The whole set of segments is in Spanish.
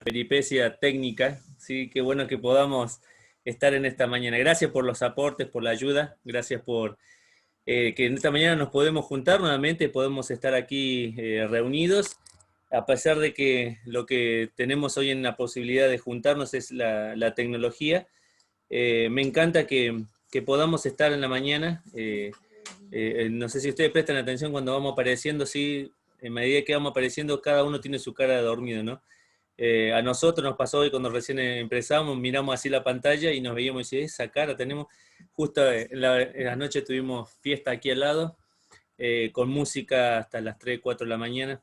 peripecia técnica, ¿sí? Qué bueno que podamos estar en esta mañana. Gracias por los aportes, por la ayuda, gracias por que en esta mañana nos podemos juntar nuevamente, podemos estar aquí reunidos, a pesar de que lo que tenemos hoy en la posibilidad de juntarnos es la tecnología. Me encanta que podamos estar en la mañana. No sé si ustedes prestan atención cuando vamos apareciendo, sí, en medida que vamos apareciendo, cada uno tiene su cara de dormido, ¿no? A nosotros nos pasó hoy cuando recién empezamos, miramos así la pantalla y nos veíamos y decíamos, esa cara tenemos. Justo en la noche tuvimos fiesta aquí al lado, con música hasta las 3, 4 de la mañana,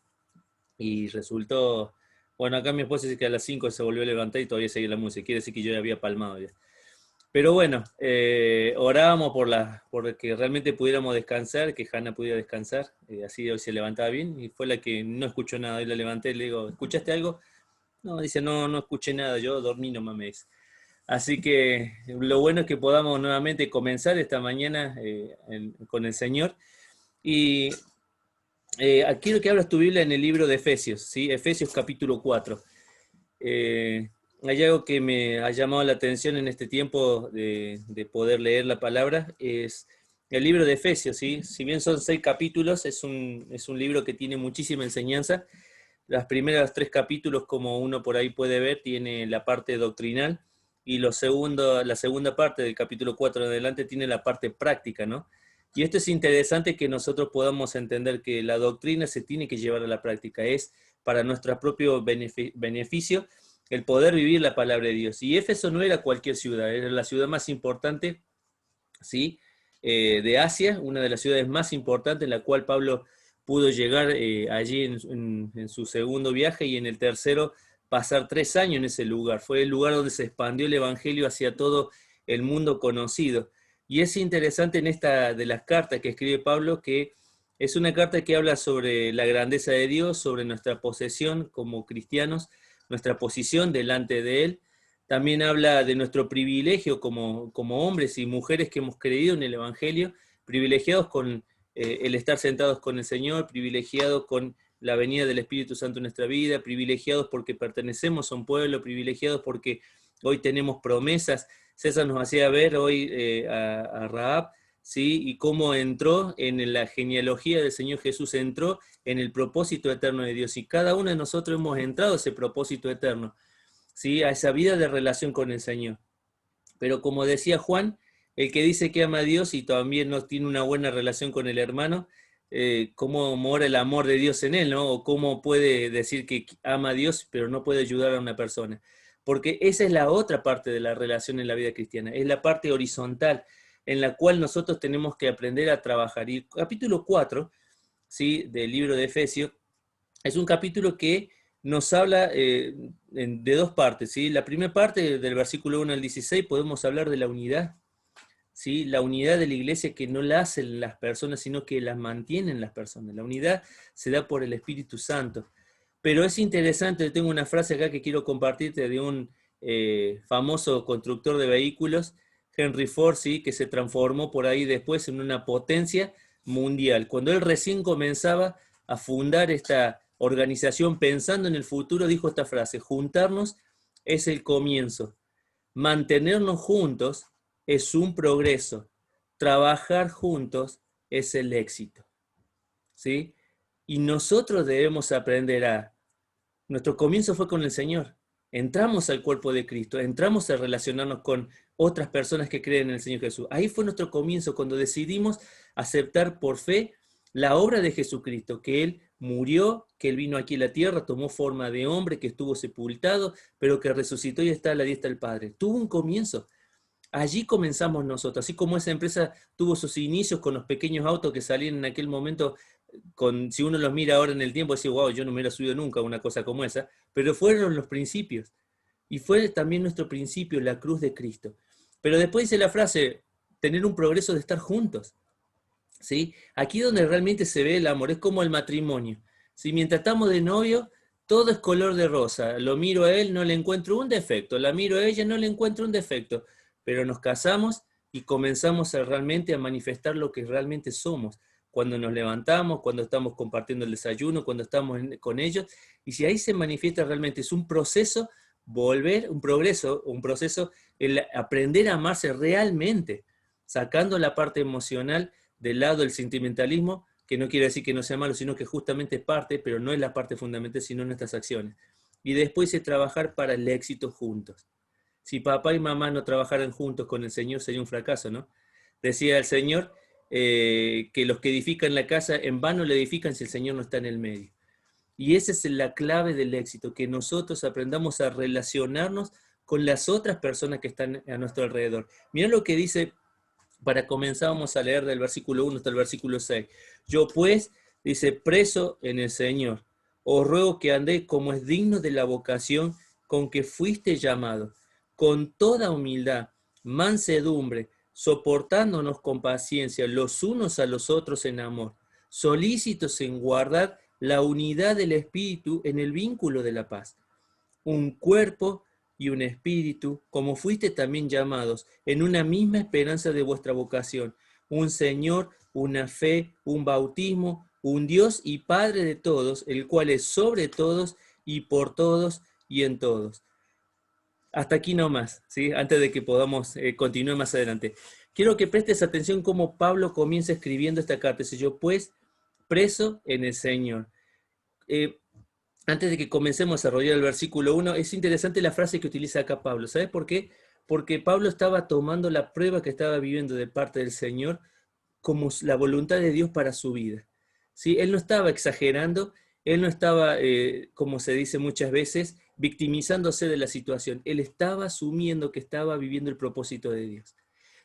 y resultó, bueno, acá mi esposa dice que a las 5 se volvió a levantar y todavía seguía la música, quiere decir que yo ya había palmado ya. Pero bueno, orábamos por que realmente pudiéramos descansar, que Hanna pudiera descansar, así hoy se levantaba bien, y fue la que no escuchó nada, y la levanté y le digo, ¿escuchaste algo? No, dice, no escuché nada, yo dormí nomás, me dice. Así que lo bueno es que podamos nuevamente comenzar esta mañana con el Señor. Y aquí lo que habla tu Biblia en el libro de Efesios, ¿sí? Efesios capítulo 4. Hay algo que me ha llamado la atención en este tiempo de poder leer la palabra, es el libro de Efesios, ¿sí? Si bien son 6 capítulos, es un libro que tiene muchísima enseñanza. Las primeras 3 capítulos, como uno por ahí puede ver, tiene la parte doctrinal, y la segunda parte del capítulo 4 en adelante tiene la parte práctica, ¿no? Y esto es interesante que nosotros podamos entender que la doctrina se tiene que llevar a la práctica, es para nuestro propio beneficio el poder vivir la palabra de Dios. Y Éfeso no era cualquier ciudad, era la ciudad más importante, ¿sí? De Asia, una de las ciudades más importantes, en la cual Pablo pudo llegar allí en su segundo viaje, y en el tercero pasar 3 años en ese lugar. Fue el lugar donde se expandió el evangelio hacia todo el mundo conocido. Y es interesante en esta de las cartas que escribe Pablo, que es una carta que habla sobre la grandeza de Dios, sobre nuestra posesión como cristianos, nuestra posición delante de Él. También habla de nuestro privilegio como hombres y mujeres que hemos creído en el Evangelio, privilegiados con el estar sentados con el Señor, privilegiados con la venida del Espíritu Santo en nuestra vida, privilegiados porque pertenecemos a un pueblo, privilegiados porque hoy tenemos promesas. César nos hacía ver hoy a Rahab, ¿sí? Y cómo entró en la genealogía del Señor Jesús, entró en el propósito eterno de Dios, y cada uno de nosotros hemos entrado a ese propósito eterno, ¿sí? A esa vida de relación con el Señor. Pero como decía Juan, el que dice que ama a Dios y también no tiene una buena relación con el hermano, ¿cómo mora el amor de Dios en él, ¿no? O cómo puede decir que ama a Dios pero no puede ayudar a una persona. Porque esa es la otra parte de la relación en la vida cristiana, es la parte horizontal en la cual nosotros tenemos que aprender a trabajar. Y capítulo 4, ¿sí? Del libro de Efesios es un capítulo que nos habla de 2 partes, ¿sí? La primera parte, del versículo 1 al 16, podemos hablar de la unidad, ¿sí? La unidad de la iglesia, que no la hacen las personas, sino que la mantienen las personas. La unidad se da por el Espíritu Santo. Pero es interesante, tengo una frase acá que quiero compartirte de un famoso constructor de vehículos, Henry Ford, ¿sí? Que se transformó por ahí después en una potencia mundial. Cuando él recién comenzaba a fundar esta organización pensando en el futuro, dijo esta frase: juntarnos es el comienzo, mantenernos juntos es un progreso, trabajar juntos es el éxito, ¿sí? Y nosotros debemos aprender nuestro comienzo fue con el Señor, entramos al cuerpo de Cristo, entramos a relacionarnos con otras personas que creen en el Señor Jesús. Ahí fue nuestro comienzo, cuando decidimos aceptar por fe la obra de Jesucristo, que Él murió, que Él vino aquí a la tierra, tomó forma de hombre, que estuvo sepultado, pero que resucitó y está a la diestra del Padre. Tuvo un comienzo. Allí comenzamos nosotros, así como esa empresa tuvo sus inicios con los pequeños autos que salían en aquel momento, si uno los mira ahora en el tiempo, dice, wow, yo no me hubiera subido nunca a una cosa como esa, pero fueron los principios. Y fue también nuestro principio, la cruz de Cristo. Pero después dice la frase, tener un progreso de estar juntos, ¿sí? Aquí donde realmente se ve el amor, es como el matrimonio. ¿Sí? Mientras estamos de novio, todo es color de rosa. Lo miro a él, no le encuentro un defecto. La miro a ella, no le encuentro un defecto. Pero nos casamos y comenzamos realmente a manifestar lo que realmente somos. cuando nos levantamos, cuando estamos compartiendo el desayuno, cuando estamos con ellos, y si ahí se manifiesta realmente, es un proceso, un progreso, un proceso, el aprender a amarse realmente, sacando la parte emocional del lado del sentimentalismo, que no quiere decir que no sea malo, sino que justamente es parte, pero no es la parte fundamental, sino nuestras acciones. Y después es trabajar para el éxito juntos. Si papá y mamá no trabajaran juntos con el Señor, sería un fracaso, ¿no? Decía el Señor que los que edifican la casa en vano la edifican si el Señor no está en el medio. Y esa es la clave del éxito, que nosotros aprendamos a relacionarnos con las otras personas que están a nuestro alrededor. Mirá lo que dice, para comenzar vamos a leer del versículo 1 hasta el versículo 6. Yo pues, dice, preso en el Señor, os ruego que andéis como es digno de la vocación con que fuiste llamado, con toda humildad, mansedumbre, soportándonos con paciencia los unos a los otros en amor, solícitos en guardar la unidad del Espíritu en el vínculo de la paz. Un cuerpo y un espíritu, como fuiste también llamados, en una misma esperanza de vuestra vocación, un Señor, una fe, un bautismo, un Dios y Padre de todos, el cual es sobre todos y por todos y en todos. Hasta aquí nomás, ¿sí? Antes de que podamos continuar más adelante. Quiero que prestes atención cómo Pablo comienza escribiendo esta carta. Dice, yo pues, preso en el Señor. Antes de que comencemos a desarrollar el versículo 1, es interesante la frase que utiliza acá Pablo. ¿Sabes por qué? Porque Pablo estaba tomando la prueba que estaba viviendo de parte del Señor como la voluntad de Dios para su vida. ¿Sí? Él no estaba exagerando, él no estaba, como se dice muchas veces, victimizándose de la situación. Él estaba asumiendo que estaba viviendo el propósito de Dios.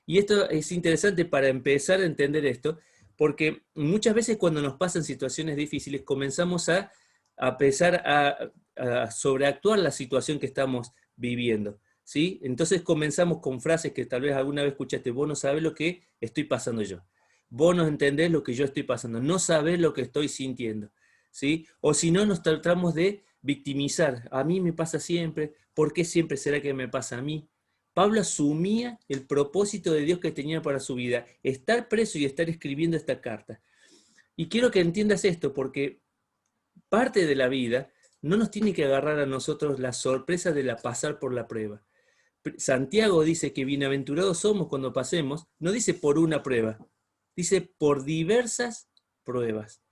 Y esto es interesante para empezar a entender esto, porque muchas veces cuando nos pasan situaciones difíciles comenzamos a empezar a sobreactuar la situación que estamos viviendo, ¿sí? Entonces comenzamos con frases que tal vez alguna vez escuchaste, vos no sabés lo que estoy pasando yo, vos no entendés lo que yo estoy pasando, no sabés lo que estoy sintiendo, ¿sí? O si no, nos tratamos de victimizar, a mí me pasa siempre, ¿por qué siempre será que me pasa a mí? Pablo asumía el propósito de Dios que tenía para su vida, estar preso y estar escribiendo esta carta. Y quiero que entiendas esto, porque parte de la vida no nos tiene que agarrar a nosotros la sorpresa de la pasar por la prueba. Santiago dice que bienaventurados somos cuando pasemos, no dice por una prueba, dice por diversas pruebas.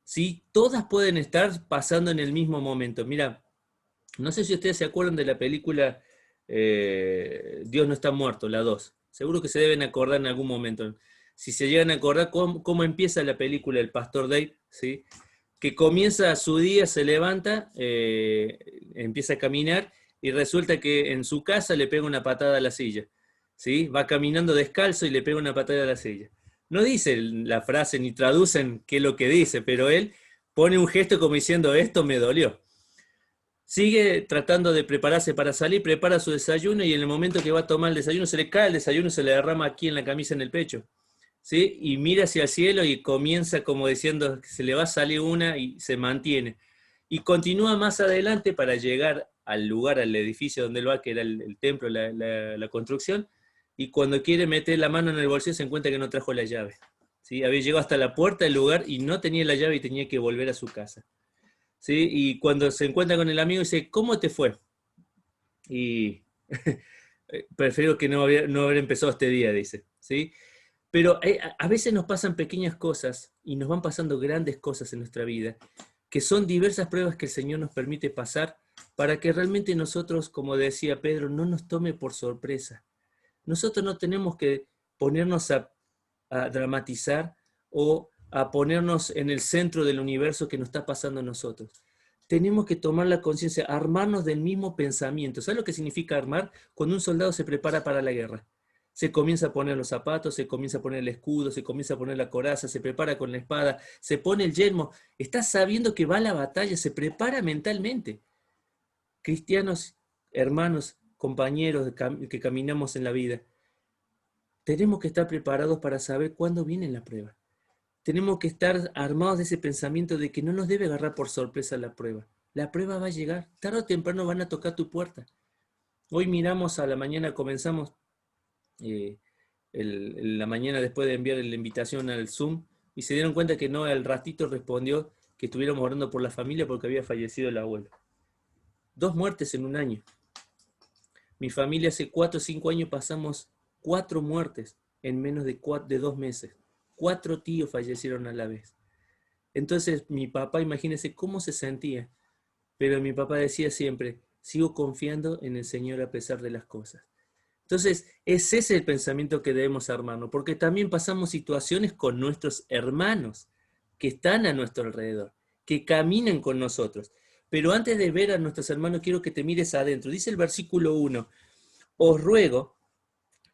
¿Sí? Todas pueden estar pasando en el mismo momento. Mira, no sé si ustedes se acuerdan de la película Dios no está muerto, la 2. Seguro que se deben acordar en algún momento. Si se llegan a acordar cómo empieza la película El Pastor Dave, ¿sí? Que comienza su día, se levanta, empieza a caminar y resulta que en su casa le pega una patada a la silla. ¿Sí? Va caminando descalzo y le pega una patada a la silla. No dice la frase ni traducen qué es lo que dice, pero él pone un gesto como diciendo, esto me dolió. Sigue tratando de prepararse para salir, prepara su desayuno y en el momento que va a tomar el desayuno se le cae el desayuno y se le derrama aquí en la camisa en el pecho. ¿Sí? Y mira hacia el cielo y comienza como diciendo que se le va a salir una y se mantiene. Y continúa más adelante para llegar al lugar, al edificio donde él va, que era el templo, la construcción, y cuando quiere meter la mano en el bolsillo se encuentra que no trajo la llave. ¿Sí? Había llegado hasta la puerta del lugar y no tenía la llave y tenía que volver a su casa. ¿Sí? Y cuando se encuentra con el amigo dice, ¿cómo te fue? Y prefiero que no haber empezado este día, dice. ¿Sí? Pero a veces nos pasan pequeñas cosas y nos van pasando grandes cosas en nuestra vida, que son diversas pruebas que el Señor nos permite pasar para que realmente nosotros, como decía Pedro, no nos tome por sorpresa. Nosotros no tenemos que ponernos a dramatizar o a ponernos en el centro del universo que nos está pasando a nosotros. Tenemos que tomar la conciencia, armarnos del mismo pensamiento. ¿Sabes lo que significa armar? Cuando un soldado se prepara para la guerra. Se comienza a poner los zapatos, se comienza a poner el escudo, se comienza a poner la coraza, se prepara con la espada, se pone el yelmo. Está sabiendo que va a la batalla, se prepara mentalmente. Cristianos, hermanos, compañeros que caminamos en la vida, tenemos que estar preparados para saber cuándo viene la prueba. Tenemos que estar armados de ese pensamiento de que no nos debe agarrar por sorpresa la prueba. La prueba va a llegar, tarde o temprano van a tocar tu puerta. Hoy miramos a la mañana, comenzamos la mañana después de enviar la invitación al Zoom, y se dieron cuenta que no, al ratito respondió que estuviéramos orando por la familia porque había fallecido el abuelo. 2 muertes en un año. Mi familia hace 4 o 5 años pasamos 4 muertes en menos de 2 meses. 4 tíos fallecieron a la vez. Entonces mi papá, imagínense cómo se sentía, pero mi papá decía siempre, sigo confiando en el Señor a pesar de las cosas. Entonces, ese es el pensamiento que debemos armarnos, porque también pasamos situaciones con nuestros hermanos que están a nuestro alrededor, que caminan con nosotros. Pero antes de ver a nuestros hermanos, quiero que te mires adentro. Dice el versículo 1, os ruego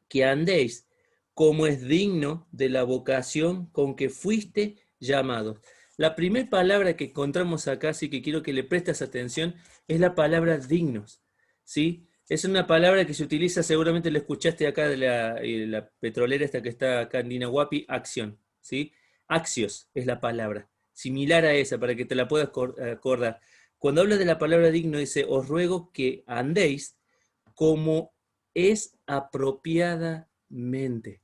que andéis como es digno de la vocación con que fuiste llamados. La primera palabra que encontramos acá, sí que quiero que le prestes atención, es la palabra dignos, ¿sí? Es una palabra que se utiliza, seguramente lo escuchaste acá de la petrolera esta que está acá en Dinahuapi, acción, ¿sí? Axios es la palabra, similar a esa, para que te la puedas acordar. Cuando habla de la palabra digno, dice, os ruego que andéis como es apropiadamente,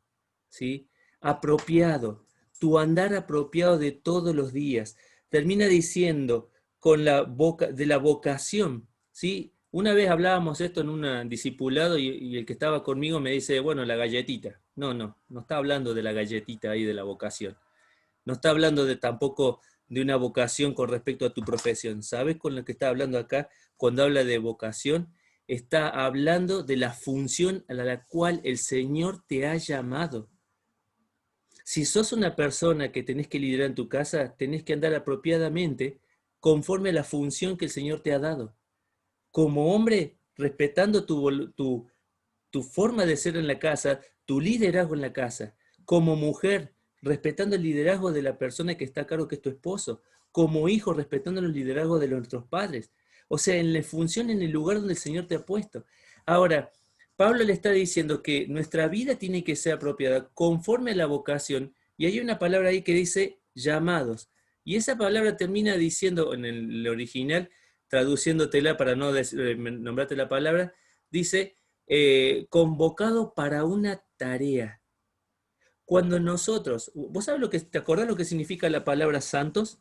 ¿sí? Apropiado, tu andar apropiado de todos los días. Termina diciendo con la boca de la vocación, ¿sí? Una vez hablábamos esto en un discipulado y el que estaba conmigo me dice, bueno, la galletita. No está hablando de la galletita ahí de la vocación. No está hablando de tampoco de una vocación con respecto a tu profesión. ¿Sabes con lo que está hablando acá? Cuando habla de vocación, está hablando de la función a la cual el Señor te ha llamado. Si sos una persona que tenés que liderar en tu casa, tenés que andar apropiadamente conforme a la función que el Señor te ha dado. Como hombre, respetando tu forma de ser en la casa, tu liderazgo en la casa. Como mujer, respetando el liderazgo de la persona que está a cargo, que es tu esposo. Como hijo, respetando el liderazgo de nuestros padres. O sea, en la función, en el lugar donde el Señor te ha puesto. Ahora, Pablo le está diciendo que nuestra vida tiene que ser apropiada conforme a la vocación, y hay una palabra ahí que dice llamados. Y esa palabra termina diciendo, en el original, traduciéndotela para no nombrarte la palabra, dice convocado para una tarea. Cuando nosotros, ¿vos sabés te acordás lo que significa la palabra santos?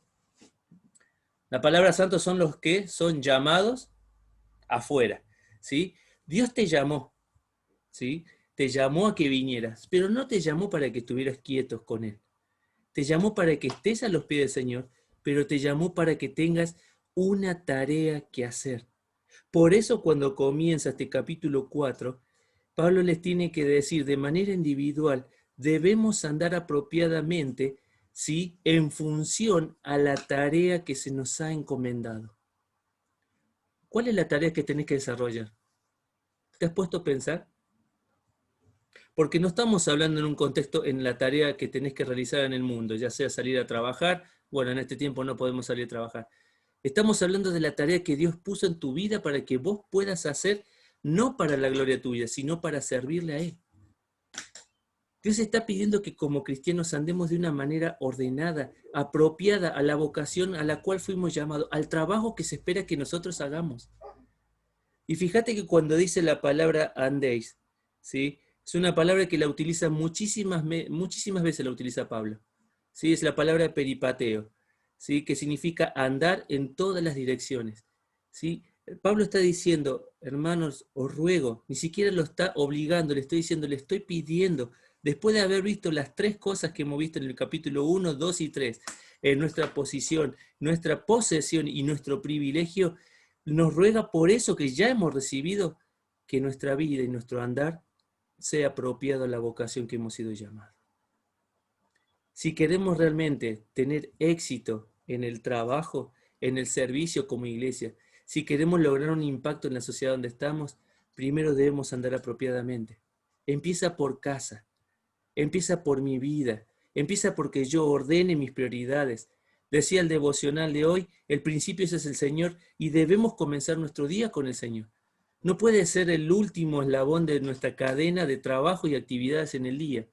La palabra santos son los que son llamados afuera, ¿sí? Dios te llamó, ¿sí? Te llamó a que vinieras, pero no te llamó para que estuvieras quietos con Él. Te llamó para que estés a los pies del Señor, pero te llamó para que tengas una tarea que hacer. Por eso cuando comienza este capítulo 4, Pablo les tiene que decir de manera individual, debemos andar apropiadamente, ¿sí? En función a la tarea que se nos ha encomendado. ¿Cuál es la tarea que tenés que desarrollar? ¿Te has puesto a pensar? Porque no estamos hablando en un contexto en la tarea que tenés que realizar en el mundo, ya sea salir a trabajar, bueno, en este tiempo no podemos salir a trabajar. Estamos hablando de la tarea que Dios puso en tu vida para que vos puedas hacer, no para la gloria tuya, sino para servirle a Él. Dios está pidiendo que como cristianos andemos de una manera ordenada, apropiada a la vocación a la cual fuimos llamados, al trabajo que se espera que nosotros hagamos. Y fíjate que cuando dice la palabra andéis, ¿sí? Es una palabra que la utiliza muchísimas veces la utiliza Pablo. ¿Sí? Es la palabra peripateo, ¿sí? Que significa andar en todas las direcciones. ¿Sí? Pablo está diciendo, hermanos, os ruego, ni siquiera lo está obligando, le estoy diciendo, le estoy pidiendo, después de haber visto las 3 cosas que hemos visto en el capítulo 1, 2 y 3, en nuestra posición, nuestra posesión y nuestro privilegio, nos ruega por eso que ya hemos recibido, que nuestra vida y nuestro andar sea apropiado a la vocación que hemos sido llamados. Si queremos realmente tener éxito en el trabajo, en el servicio como iglesia, si queremos lograr un impacto en la sociedad donde estamos, primero debemos andar apropiadamente. Empieza por casa, empieza por mi vida, empieza porque yo ordene mis prioridades. Decía el devocional de hoy, el principio ese es el Señor y debemos comenzar nuestro día con el Señor. No puede ser el último eslabón de nuestra cadena de trabajo y actividades en el día.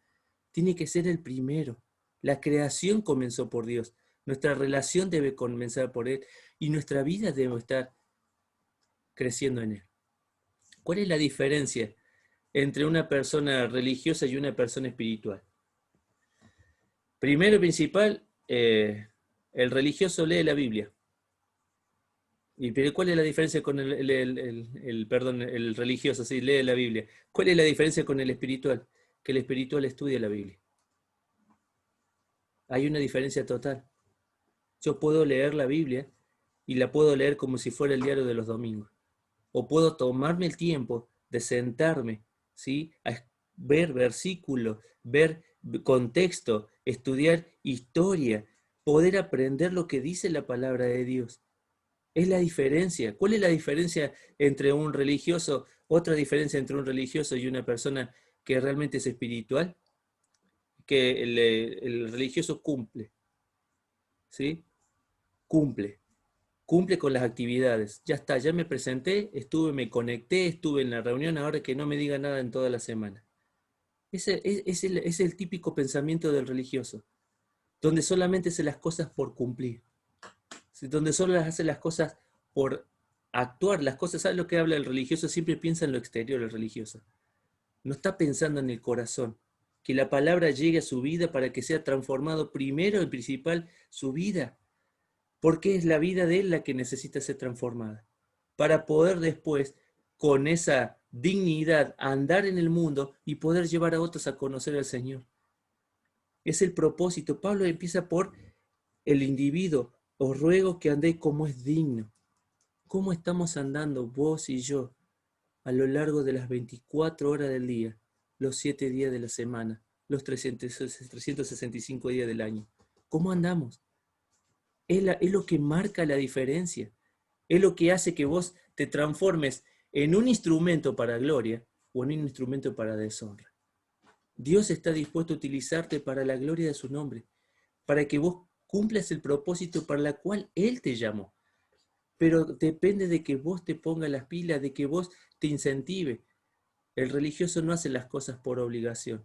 Tiene que ser el primero. La creación comenzó por Dios. Nuestra relación debe comenzar por Él y nuestra vida debe estar creciendo en Él. ¿Cuál es la diferencia entre una persona religiosa y una persona espiritual? Primero y principal, el religioso lee la Biblia. Pero ¿cuál es la diferencia con el religioso? Sí, lee la Biblia. ¿Cuál es la diferencia con el espiritual? Que el espiritual estudia la Biblia. Hay una diferencia total. Yo puedo leer la Biblia y la puedo leer como si fuera el diario de los domingos. O puedo tomarme el tiempo de sentarme, ¿sí? A ver versículos, ver contexto, estudiar historia, poder aprender lo que dice la palabra de Dios. Es la diferencia. ¿Cuál es la diferencia entre un religioso, otra diferencia entre un religioso y una persona que realmente es espiritual? Que el religioso cumple, ¿sí? Cumple con las actividades. Ya está, ya me presenté, estuve, me conecté, estuve en la reunión, ahora que no me diga nada en toda la semana. Es el típico pensamiento del religioso, donde solamente hace las cosas por cumplir, ¿sí? Donde solo hace las cosas por actuar, las cosas, ¿sabes lo que habla el religioso? Siempre piensa en lo exterior el religioso. No está pensando en el corazón, que la palabra llegue a su vida para que sea transformado primero y principal su vida, porque es la vida de él la que necesita ser transformada, para poder después, con esa dignidad, andar en el mundo y poder llevar a otros a conocer al Señor. Es el propósito. Pablo empieza por el individuo. Os ruego que andéis como es digno. ¿Cómo estamos andando vos y yo a lo largo de las 24 horas del día, los 7 días de la semana, los 365 días del año? ¿Cómo andamos? Es lo que marca la diferencia. Es lo que hace que vos te transformes en un instrumento para gloria o en un instrumento para deshonra. Dios está dispuesto a utilizarte para la gloria de su nombre, para que vos cumplas el propósito para el cual Él te llamó. Pero depende de que vos te pongas las pilas, de que vos te incentive. El religioso no hace las cosas por obligación,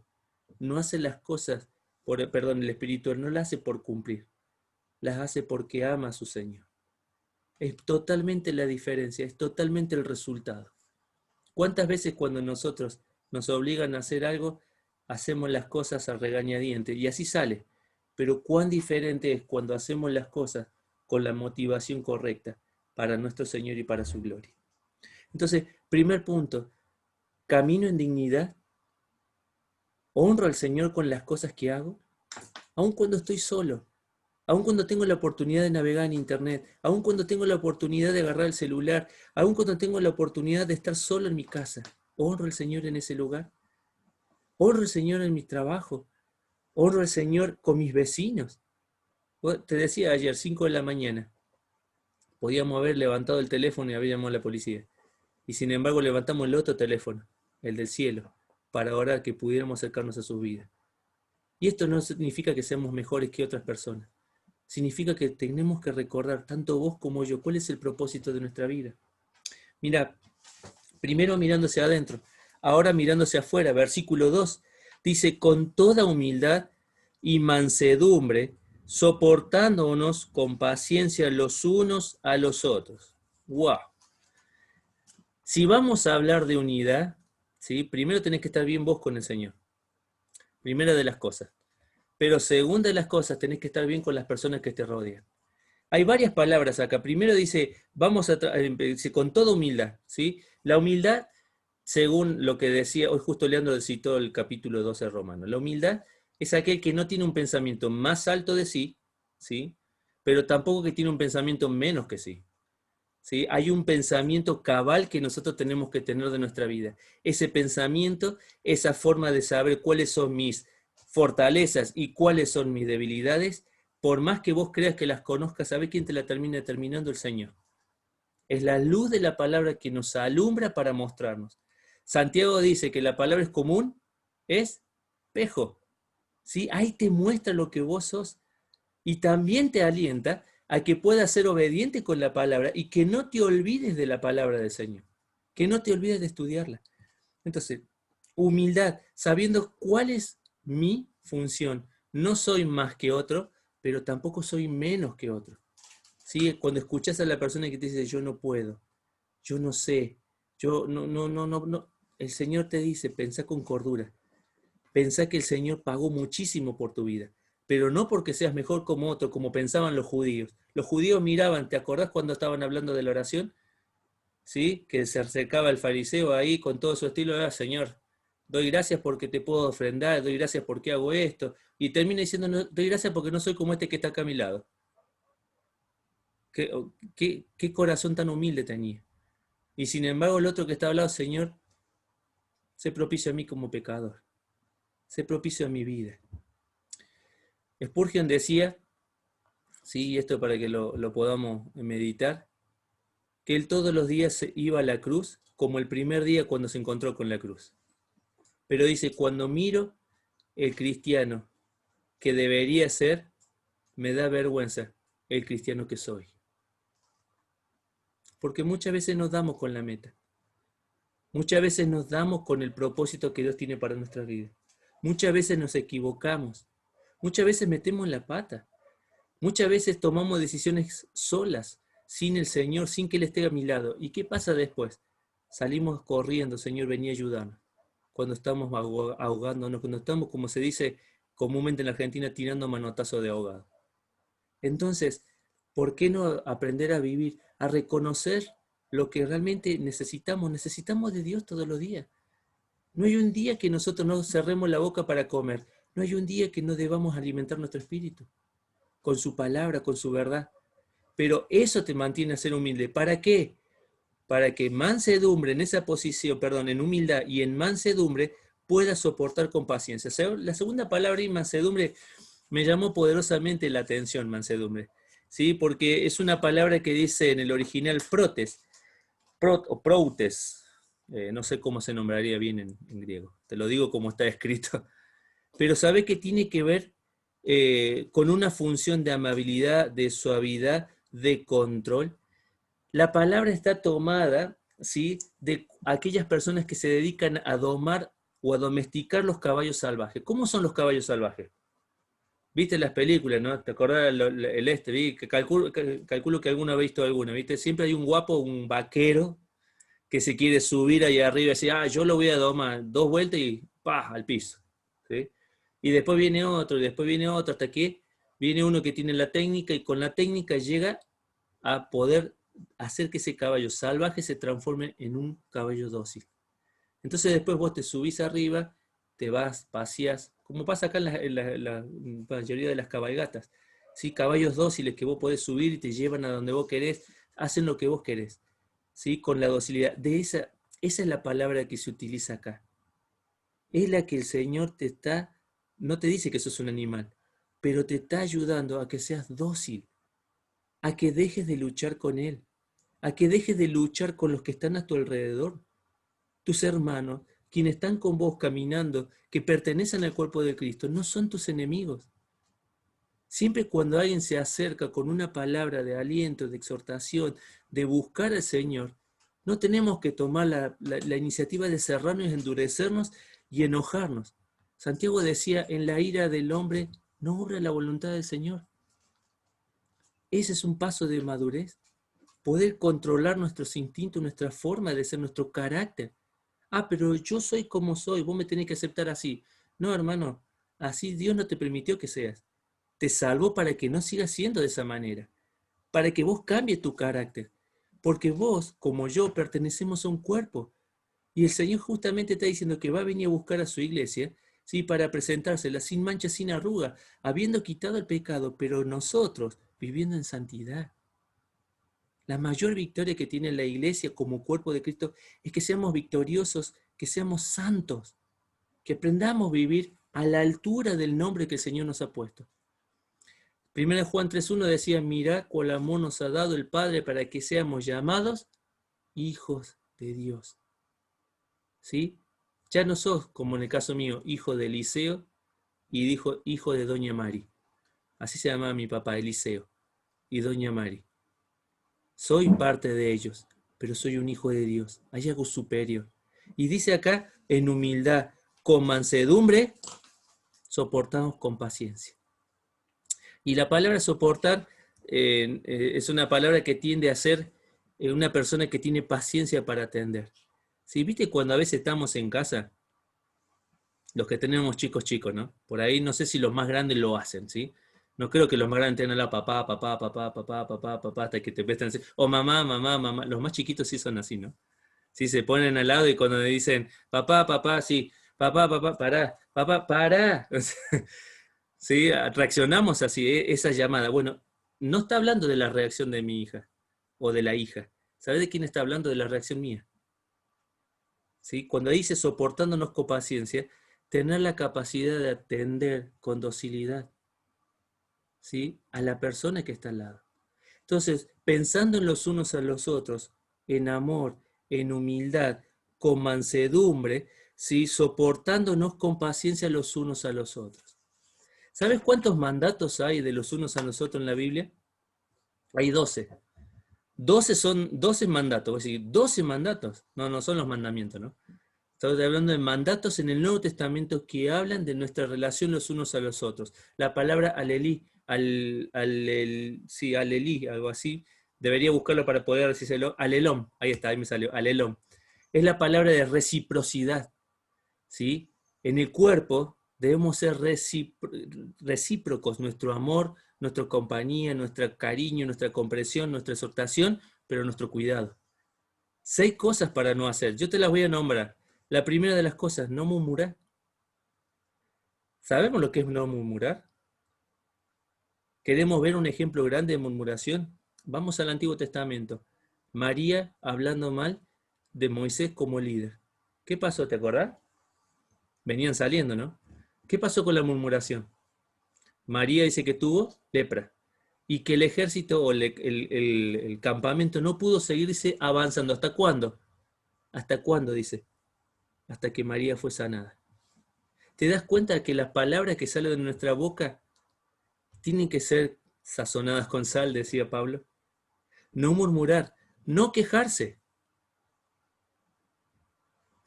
no hace las cosas el espiritual no las hace por cumplir, las hace porque ama a su Señor. Es totalmente la diferencia, es totalmente el resultado. ¿Cuántas veces cuando nosotros nos obligan a hacer algo, hacemos las cosas a regañadientes y así sale? Pero cuán diferente es cuando hacemos las cosas con la motivación correcta para nuestro Señor y para su gloria. Entonces, primer punto, camino en dignidad, honro al Señor con las cosas que hago, aun cuando estoy solo, aun cuando tengo la oportunidad de navegar en internet, aun cuando tengo la oportunidad de agarrar el celular, aun cuando tengo la oportunidad de estar solo en mi casa, honro al Señor en ese lugar, honro al Señor en mi trabajo, honro al Señor con mis vecinos. Te decía ayer, 5 de la mañana, podíamos haber levantado el teléfono y haber llamado a la policía. Y sin embargo levantamos el otro teléfono, el del cielo, para orar que pudiéramos acercarnos a su vida. Y esto no significa que seamos mejores que otras personas. Significa que tenemos que recordar, tanto vos como yo, cuál es el propósito de nuestra vida. Mira, primero mirándose adentro, ahora mirándose afuera. Versículo 2 dice, con toda humildad y mansedumbre, soportándonos con paciencia los unos a los otros. ¡Wow! Si vamos a hablar de unidad, ¿sí? Primero tenés que estar bien vos con el Señor. Primera de las cosas. Pero segunda de las cosas, tenés que estar bien con las personas que te rodean. Hay varias palabras acá. Primero dice, con toda humildad, ¿sí? La humildad, según lo que decía, hoy justo Leandro citó el capítulo 12 romano. La humildad es aquel que no tiene un pensamiento más alto de sí, ¿sí? Pero tampoco que tiene un pensamiento menos que sí. ¿Sí? Hay un pensamiento cabal que nosotros tenemos que tener de nuestra vida. Ese pensamiento, esa forma de saber cuáles son mis fortalezas y cuáles son mis debilidades, por más que vos creas que las conozcas, ¿sabés quién te la termina determinando? El Señor. Es la luz de la palabra que nos alumbra para mostrarnos. Santiago dice que la palabra es común, es espejo. ¿Sí? Ahí te muestra lo que vos sos. Y también te alienta a que puedas ser obediente con la palabra y que no te olvides de la palabra del Señor, que no te olvides de estudiarla. Entonces, humildad, sabiendo cuál es mi función. No soy más que otro, pero tampoco soy menos que otro. ¿Sí? Cuando escuchas a la persona que te dice, yo no puedo, yo no sé, yo no, el Señor te dice, pensá con cordura, pensá que el Señor pagó muchísimo por tu vida. pero no porque seas mejor como otro, como pensaban los judíos. Los judíos miraban, ¿te acordás cuando estaban hablando de la oración? ¿Sí? Que se acercaba el fariseo ahí con todo su estilo, Señor, doy gracias porque te puedo ofrendar, doy gracias porque hago esto, y termina diciendo, no, doy gracias porque no soy como este que está acá a mi lado. ¿Qué corazón tan humilde tenía? Y sin embargo el otro que está al lado, Señor, sé propicio a mí como pecador, sé propicio a mi vida. Spurgeon decía, sí, esto para que lo podamos meditar, que él todos los días iba a la cruz como el primer día cuando se encontró con la cruz. Pero dice, cuando miro el cristiano que debería ser, me da vergüenza el cristiano que soy. Porque muchas veces nos damos con la meta. Muchas veces nos damos con el propósito que Dios tiene para nuestra vida. Muchas veces nos equivocamos. Muchas veces metemos la pata. Muchas veces tomamos decisiones solas, sin el Señor, sin que Él esté a mi lado. ¿Y qué pasa después? Salimos corriendo, Señor, vení a ayudarnos. Cuando estamos ahogándonos, cuando estamos, como se dice comúnmente en la Argentina, tirando manotazo de ahogado. Entonces, ¿por qué no aprender a vivir, a reconocer lo que realmente necesitamos? Necesitamos de Dios todos los días. No hay un día que nosotros no cerremos la boca para comer. No hay un día que no debamos alimentar nuestro espíritu con su palabra, con su verdad. Pero eso te mantiene a ser humilde. ¿Para qué? Para que en mansedumbre, en esa posición, perdón, en humildad y en mansedumbre, puedas soportar con paciencia. La segunda palabra y mansedumbre me llamó poderosamente la atención, mansedumbre. ¿Sí? Porque es una palabra que dice en el original protes, o proutes. No sé cómo se nombraría bien en griego. Te lo digo como está escrito. Pero sabe que tiene que ver con una función de amabilidad, de suavidad, de control. La palabra está tomada, ¿sí?, de aquellas personas que se dedican a domar o a domesticar los caballos salvajes. ¿Cómo son los caballos salvajes? ¿Viste las películas, no? ¿Te acordás calculo que alguno ha visto alguna, ¿viste? Siempre hay un guapo, un vaquero, que se quiere subir ahí arriba y decir, yo lo voy a domar 2 vueltas y ¡pah!, al piso. ¿Sí? Y después viene otro, y después viene otro, hasta que viene uno que tiene la técnica y con la técnica llega a poder hacer que ese caballo salvaje se transforme en un caballo dócil. Entonces después vos te subís arriba, te vas, paseás, como pasa acá en la mayoría de las cabalgatas. ¿Sí? Caballos dóciles que vos podés subir y te llevan a donde vos querés, hacen lo que vos querés. ¿Sí? Con la docilidad. Esa es la palabra que se utiliza acá. Es la que el Señor no te dice que sos un animal, pero te está ayudando a que seas dócil, a que dejes de luchar con Él, a que dejes de luchar con los que están a tu alrededor, tus hermanos, quienes están con vos caminando, que pertenecen al cuerpo de Cristo, no son tus enemigos. Siempre cuando alguien se acerca con una palabra de aliento, de exhortación, de buscar al Señor, no tenemos que tomar la iniciativa de cerrarnos, endurecernos y enojarnos. Santiago decía, en la ira del hombre no obra la voluntad del Señor. Ese es un paso de madurez. Poder controlar nuestros instintos, nuestra forma de ser, nuestro carácter. Pero yo soy como soy, vos me tenés que aceptar así. No, hermano, así Dios no te permitió que seas. Te salvó para que no sigas siendo de esa manera, para que vos cambies tu carácter. Porque vos, como yo, pertenecemos a un cuerpo. Y el Señor justamente está diciendo que va a venir a buscar a su iglesia, ¿sí?, para presentársela sin mancha, sin arruga, habiendo quitado el pecado, pero nosotros viviendo en santidad. La mayor victoria que tiene la iglesia como cuerpo de Cristo es que seamos victoriosos, que seamos santos, que aprendamos a vivir a la altura del nombre que el Señor nos ha puesto. 1 Juan 3:1 decía, mirad cuál amor nos ha dado el Padre para que seamos llamados hijos de Dios. ¿Sí? Ya no sos, como en el caso mío, hijo de Eliseo y dijo hijo de Doña Mari. Así se llamaba mi papá, Eliseo y Doña Mari. Soy parte de ellos, pero soy un hijo de Dios. Hay algo superior. Y dice acá, en humildad, con mansedumbre, soportamos con paciencia. Y la palabra soportar es una palabra que tiende a ser una persona que tiene paciencia para atender. ¿Sí? ¿Viste cuando a veces estamos en casa Los que tenemos chicos, ¿no? Por ahí no sé si los más grandes lo hacen, ¿sí? No creo que los más grandes tengan la papá, papá, papá, papá, papá, papá, hasta que te prestan así. O mamá, mamá, mamá. Los más chiquitos sí son así, ¿no? Sí, se ponen al lado y cuando me dicen, papá, papá, sí, papá, papá, pará, papá, pará. O sea, sí, reaccionamos así, esa llamada. Bueno, no está hablando de la reacción de mi hija o de la hija. ¿Sabe de quién está hablando? De la reacción mía. ¿Sí? Cuando dice soportándonos con paciencia, tener la capacidad de atender con docilidad, ¿sí? A la persona que está al lado. Entonces, pensando en los unos a los otros, en amor, en humildad, con mansedumbre, ¿sí? Soportándonos con paciencia los unos a los otros. ¿Sabes cuántos mandatos hay de los unos a los otros en la Biblia? Hay 12. 12 son 12 mandatos, es decir, 12 mandatos. No, no son los mandamientos, ¿no? Estamos hablando de mandatos en el Nuevo Testamento que hablan de nuestra relación los unos a los otros. La palabra alelí, sí, alelí, algo así, debería buscarlo para poder decírselo. Alelón, ahí está, ahí me salió, alelón. Es la palabra de reciprocidad, ¿sí? En el cuerpo debemos ser recíprocos, nuestro amor, nuestra compañía, nuestro cariño, nuestra comprensión, nuestra exhortación, pero nuestro cuidado. 6 cosas para no hacer. Yo te las voy a nombrar. La primera de las cosas, no murmurar. ¿Sabemos lo que es no murmurar? ¿Queremos ver un ejemplo grande de murmuración? Vamos al Antiguo Testamento. María hablando mal de Moisés como líder. ¿Qué pasó? ¿Te acordás? Venían saliendo, ¿no? ¿Qué pasó con la murmuración? María dice que tuvo lepra y que el ejército o el campamento no pudo seguirse avanzando. ¿Hasta cuándo? ¿Hasta cuándo? Dice. Hasta que María fue sanada. ¿Te das cuenta que las palabras que salen de nuestra boca tienen que ser sazonadas con sal, decía Pablo? No murmurar, no quejarse.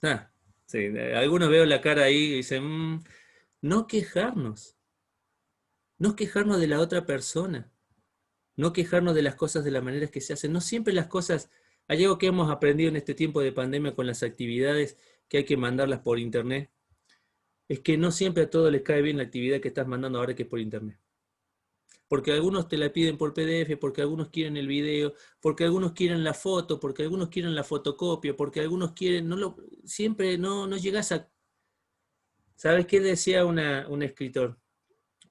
Ah, sí, algunos veo la cara ahí y dicen, no quejarnos. No quejarnos de la otra persona. No quejarnos de las cosas de las maneras que se hacen. No siempre las cosas... Hay algo que hemos aprendido en este tiempo de pandemia con las actividades que hay que mandarlas por internet. Es que no siempre a todos les cae bien la actividad que estás mandando ahora que es por internet. Porque algunos te la piden por PDF, porque algunos quieren el video, porque algunos quieren la foto, porque algunos quieren la fotocopia, porque algunos quieren, siempre no llegas a... ¿Sabes qué decía un escritor?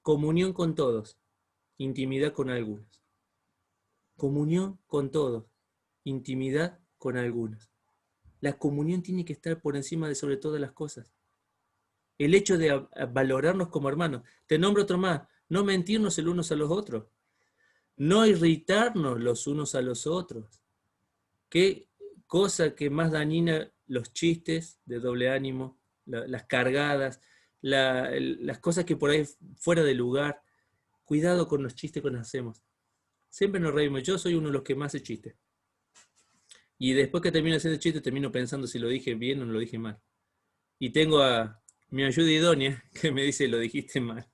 Comunión con todos, intimidad con algunos. Comunión con todos, intimidad con algunos. La comunión tiene que estar por encima de sobre todas las cosas. El hecho de valorarnos como hermanos. Te nombro otro más, no mentirnos el unos a los otros. No irritarnos los unos a los otros. Qué cosa que más dañina los chistes de doble ánimo, las cargadas, las cosas que por ahí fuera de lugar. Cuidado con los chistes que nos hacemos. Siempre nos reímos. Yo soy uno de los que más hace chistes. Y después que termino haciendo chistes, termino pensando si lo dije bien o no lo dije mal. Y tengo a mi ayuda idónea que me dice, lo dijiste mal.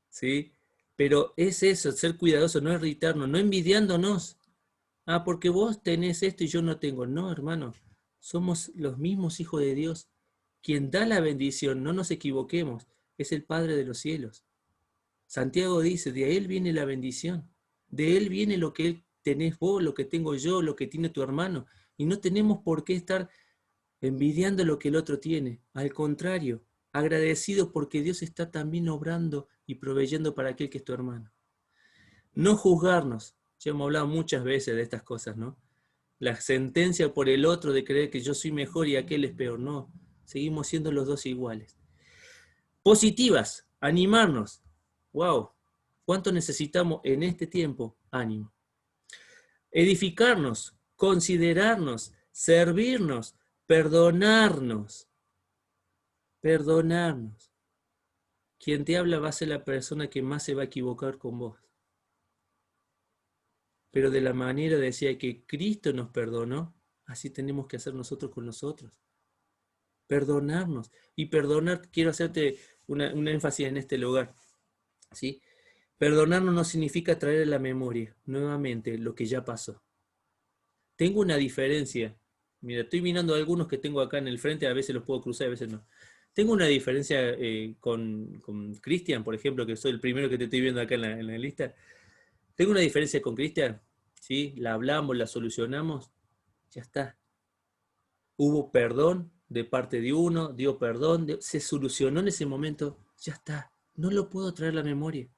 ¿Sí? Pero es eso, ser cuidadoso, no irritarnos, no envidiándonos. Ah, porque vos tenés esto y yo no tengo. No, hermano, somos los mismos hijos de Dios. Quien da la bendición, no nos equivoquemos, es el Padre de los cielos. Santiago dice, de Él viene la bendición. De Él viene lo que tenés vos, lo que tengo yo, lo que tiene tu hermano. Y no tenemos por qué estar envidiando lo que el otro tiene. Al contrario, agradecido porque Dios está también obrando y proveyendo para aquel que es tu hermano. No juzgarnos. Ya hemos hablado muchas veces de estas cosas, ¿no? La sentencia por el otro de creer que yo soy mejor y aquel es peor. No, seguimos siendo los dos iguales. Positivas, animarnos. Wow, ¿cuánto necesitamos en este tiempo? Ánimo. Edificarnos, considerarnos, servirnos, perdonarnos. Perdonarnos. Quien te habla va a ser la persona que más se va a equivocar con vos. Pero de la manera, decía, que Cristo nos perdonó, así tenemos que hacer nosotros con nosotros. Perdonarnos. Y perdonar, quiero hacerte un énfasis en este lugar. ¿Sí? Perdonarnos no significa traer a la memoria nuevamente lo que ya pasó. Tengo una diferencia. Mira, estoy mirando a algunos que tengo acá en el frente, a veces los puedo cruzar, a veces no. Tengo una diferencia con Cristian, por ejemplo, que soy el primero que te estoy viendo acá en la lista. Tengo una diferencia con Cristian, ¿sí? La hablamos, la solucionamos, ya está. Hubo perdón de parte de uno, dio perdón, se solucionó en ese momento, ya está. No lo puedo traer a la memoria.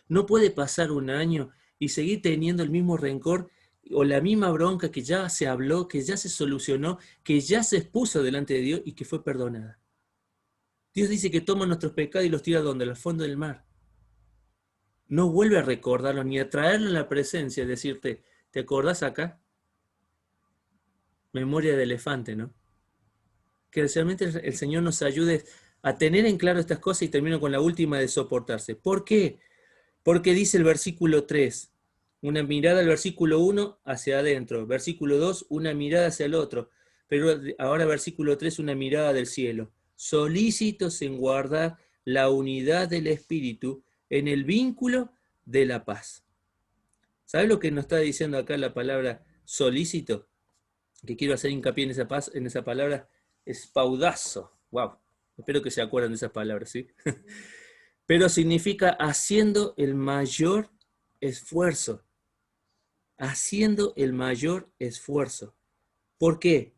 No puede pasar un año y seguir teniendo el mismo rencor o la misma bronca que ya se habló, que ya se solucionó, que ya se expuso delante de Dios y que fue perdonada. Dios dice que toma nuestros pecados y los tira donde, al fondo del mar. No vuelve a recordarlos ni a traerlo en la presencia, decirte, ¿te acordás acá? Memoria de elefante, ¿no? Que realmente el Señor nos ayude a tener en claro estas cosas y termino con la última de soportarse. ¿Por qué? Porque dice el versículo 3, una mirada al versículo 1 hacia adentro, versículo 2, una mirada hacia el otro, pero ahora versículo 3, una mirada del cielo. Solícitos en guardar la unidad del Espíritu en el vínculo de la paz. ¿Sabes lo que nos está diciendo acá la palabra solícito? Que quiero hacer hincapié en esa paz, en esa palabra, espaudazo. Wow, espero que se acuerden de esas palabras, ¿sí? Pero significa haciendo el mayor esfuerzo. Haciendo el mayor esfuerzo. ¿Por qué?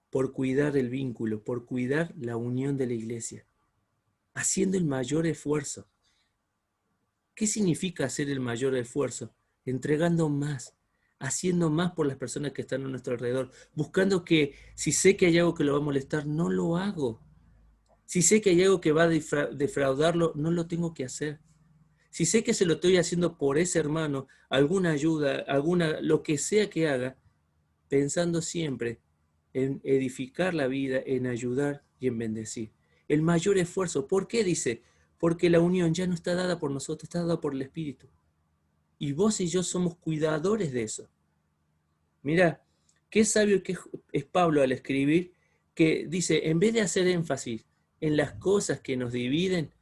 Por cuidar el vínculo, por cuidar la unión de la iglesia. Haciendo el mayor esfuerzo. ¿Qué significa hacer el mayor esfuerzo? Entregando más, haciendo más por las personas que están a nuestro alrededor, buscando que si sé que hay algo que lo va a molestar, no lo hago. Si sé que hay algo que va a defraudarlo, no lo tengo que hacer. Si sé que se lo estoy haciendo por ese hermano, alguna ayuda, lo que sea que haga, pensando siempre en edificar la vida, en ayudar y en bendecir. El mayor esfuerzo, ¿por qué dice? Porque la unión ya no está dada por nosotros, está dada por el Espíritu. Y vos y yo somos cuidadores de eso. Mira, qué sabio que es Pablo al escribir, que dice, en vez de hacer énfasis en las cosas que nos dividen,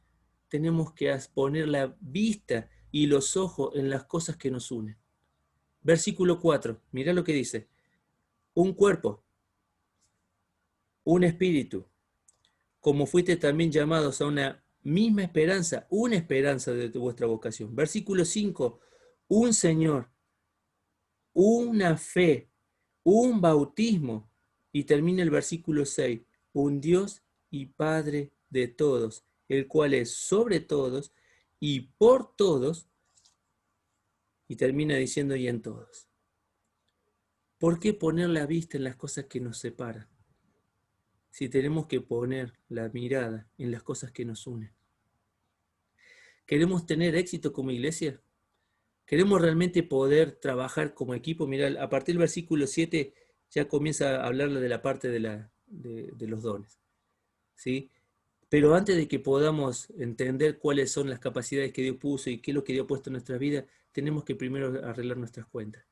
tenemos que poner la vista y los ojos en las cosas que nos unen. Versículo 4, mira lo que dice. Un cuerpo, un espíritu, como fuiste también llamados a una misma esperanza, una esperanza de vuestra vocación. Versículo 5, un Señor, una fe, un bautismo. Y termina el versículo 6, un Dios y Padre de todos, el cual es sobre todos y por todos, y termina diciendo y en todos. ¿Por qué poner la vista en las cosas que nos separan? Si tenemos que poner la mirada en las cosas que nos unen. ¿Queremos tener éxito como iglesia? ¿Queremos realmente poder trabajar como equipo? Mira, a partir del versículo 7 ya comienza a hablarle de la parte de los dones, ¿sí? Pero antes de que podamos entender cuáles son las capacidades que Dios puso y qué es lo que Dios ha puesto en nuestra vida, tenemos que primero arreglar nuestras cuentas.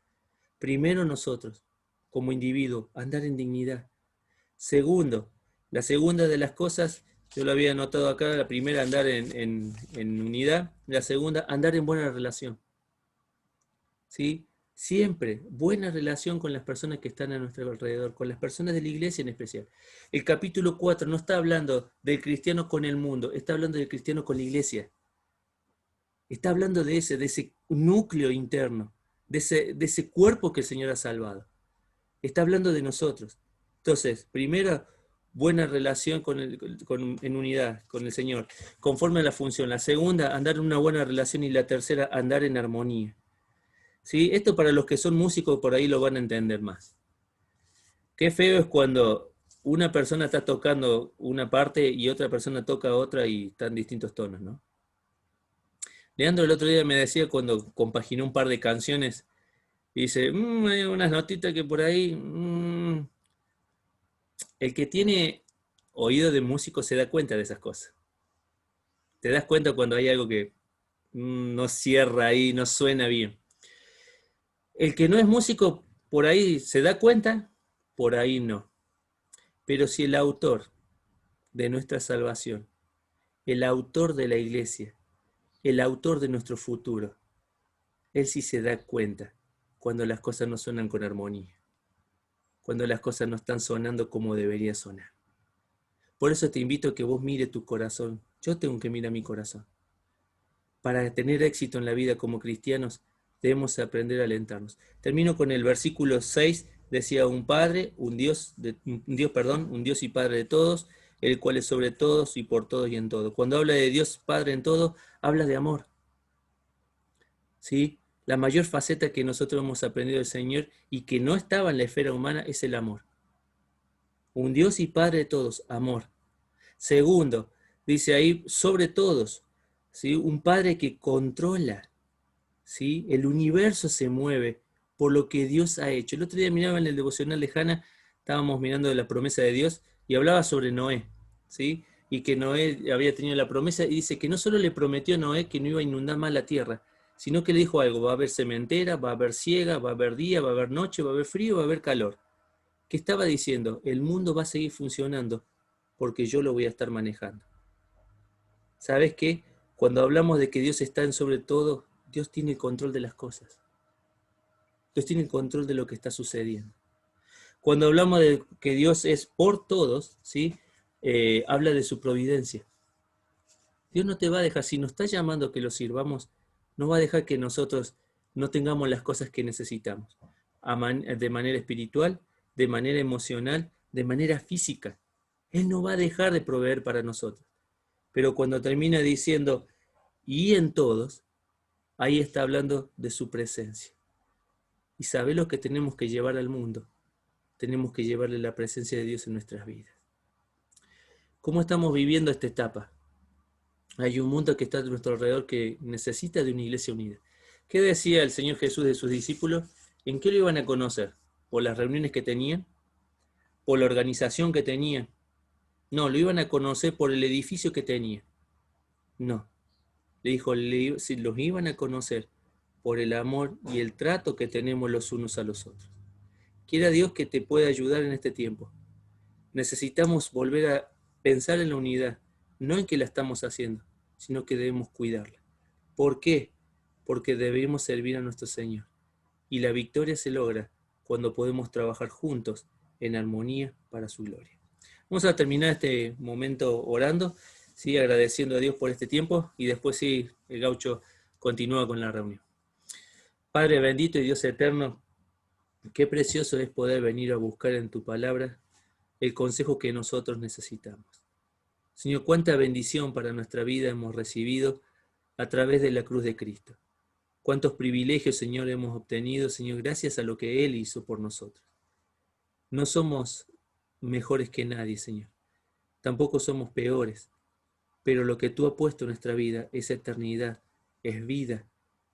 Primero nosotros, como individuo, andar en dignidad. Segundo, la segunda de las cosas, yo lo había anotado acá, la primera andar en unidad, la segunda andar en buena relación. ¿Sí? Siempre buena relación con las personas que están a nuestro alrededor, con las personas de la iglesia en especial. El capítulo 4 no está hablando del cristiano con el mundo, está hablando del cristiano con la iglesia. Está hablando de ese núcleo interno, de ese cuerpo que el Señor ha salvado. Está hablando de nosotros. Entonces, primero, buena relación en unidad con el Señor, conforme a la función. La segunda, andar en una buena relación. Y la tercera, andar en armonía. ¿Sí? Esto para los que son músicos por ahí lo van a entender más. Qué feo es cuando una persona está tocando una parte y otra persona toca otra y están distintos tonos, ¿no? Leandro el otro día me decía cuando compaginó un par de canciones, y dice, hay unas notitas que por ahí, el que tiene oído de músico se da cuenta de esas cosas. Te das cuenta cuando hay algo que no cierra ahí, no suena bien. El que no es músico por ahí se da cuenta, por ahí no. Pero si el autor de nuestra salvación, el autor de la iglesia, el autor de nuestro futuro, él sí se da cuenta cuando las cosas no suenan con armonía, cuando las cosas no están sonando como debería sonar. Por eso te invito a que vos mires tu corazón. Yo tengo que mirar mi corazón. Para tener éxito en la vida como cristianos, debemos aprender a alentarnos. Termino con el versículo 6, decía un Padre, un Dios y Padre de todos, el cual es sobre todos y por todos y en todo. Cuando habla de Dios Padre en todo, habla de amor. ¿Sí? La mayor faceta que nosotros hemos aprendido del Señor y que no estaba en la esfera humana es el amor. Un Dios y Padre de todos, amor. Segundo, dice ahí, sobre todos, ¿sí? Un Padre que controla, ¿sí? El universo se mueve por lo que Dios ha hecho. El otro día miraba en el devocional de Hannah, estábamos mirando de la promesa de Dios y hablaba sobre Noé, ¿sí? Y que Noé había tenido la promesa y dice que no solo le prometió a Noé que no iba a inundar más la tierra, sino que le dijo algo: va a haber sementera, va a haber siega, va a haber día, va a haber noche, va a haber frío, va a haber calor. ¿Qué estaba diciendo? El mundo va a seguir funcionando porque yo lo voy a estar manejando. ¿Sabes qué? Cuando hablamos de que Dios está en sobre todo, Dios tiene el control de las cosas. Dios tiene el control de lo que está sucediendo. Cuando hablamos de que Dios es por todos, ¿sí? Habla de su providencia. Dios no te va a dejar, si nos está llamando a que lo sirvamos, no va a dejar que nosotros no tengamos las cosas que necesitamos, de manera espiritual, de manera emocional, de manera física. Él no va a dejar de proveer para nosotros. Pero cuando termina diciendo, y en todos, ahí está hablando de su presencia. Y sabe lo que tenemos que llevar al mundo. Tenemos que llevarle la presencia de Dios en nuestras vidas. ¿Cómo estamos viviendo esta etapa? Hay un mundo que está a nuestro alrededor que necesita de una iglesia unida. ¿Qué decía el Señor Jesús de sus discípulos? ¿En qué lo iban a conocer? ¿Por las reuniones que tenían? ¿Por la organización que tenían? No, lo iban a conocer por el edificio que tenían. No. Le dijo, si los iban a conocer por el amor y el trato que tenemos los unos a los otros. Quiera Dios que te pueda ayudar en este tiempo. Necesitamos volver a pensar en la unidad, no en que la estamos haciendo, sino que debemos cuidarla. ¿Por qué? Porque debemos servir a nuestro Señor. Y la victoria se logra cuando podemos trabajar juntos en armonía para su gloria. Vamos a terminar este momento orando, ¿sí? Agradeciendo a Dios por este tiempo y después sí, el gaucho continúa con la reunión. Padre bendito y Dios eterno, qué precioso es poder venir a buscar en tu palabra el consejo que nosotros necesitamos. Señor, cuánta bendición para nuestra vida hemos recibido a través de la cruz de Cristo. Cuántos privilegios, Señor, hemos obtenido, Señor, gracias a lo que Él hizo por nosotros. No somos mejores que nadie, Señor. Tampoco somos peores. Pero lo que tú has puesto en nuestra vida es eternidad, es vida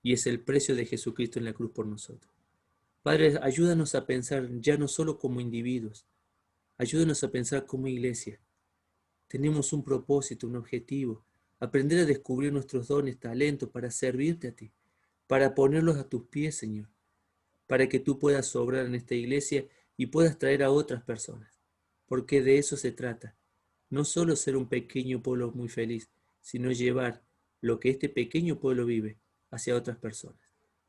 y es el precio de Jesucristo en la cruz por nosotros. Padre, ayúdanos a pensar ya no solo como individuos, ayúdanos a pensar como iglesia. Tenemos un propósito, un objetivo, aprender a descubrir nuestros dones, talentos para servirte a ti, para ponerlos a tus pies, Señor, para que tú puedas obrar en esta iglesia y puedas traer a otras personas, porque de eso se trata. No solo ser un pequeño pueblo muy feliz, sino llevar lo que este pequeño pueblo vive hacia otras personas.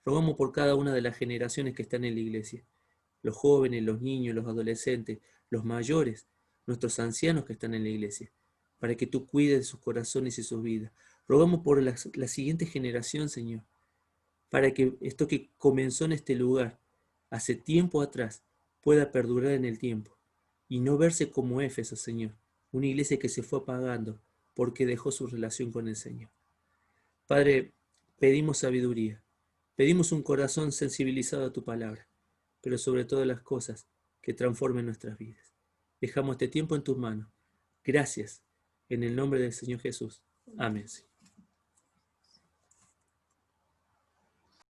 Rogamos por cada una de las generaciones que están en la iglesia, los jóvenes, los niños, los adolescentes, los mayores, nuestros ancianos que están en la iglesia, para que tú cuides de sus corazones y sus vidas. Rogamos por la siguiente generación, Señor, para que esto que comenzó en este lugar hace tiempo atrás pueda perdurar en el tiempo y no verse como Éfeso, Señor, una iglesia que se fue apagando porque dejó su relación con el Señor. Padre, pedimos sabiduría, pedimos un corazón sensibilizado a tu palabra, pero sobre todas las cosas que transformen nuestras vidas. Dejamos este tiempo en tus manos. Gracias, en el nombre del Señor Jesús. Amén.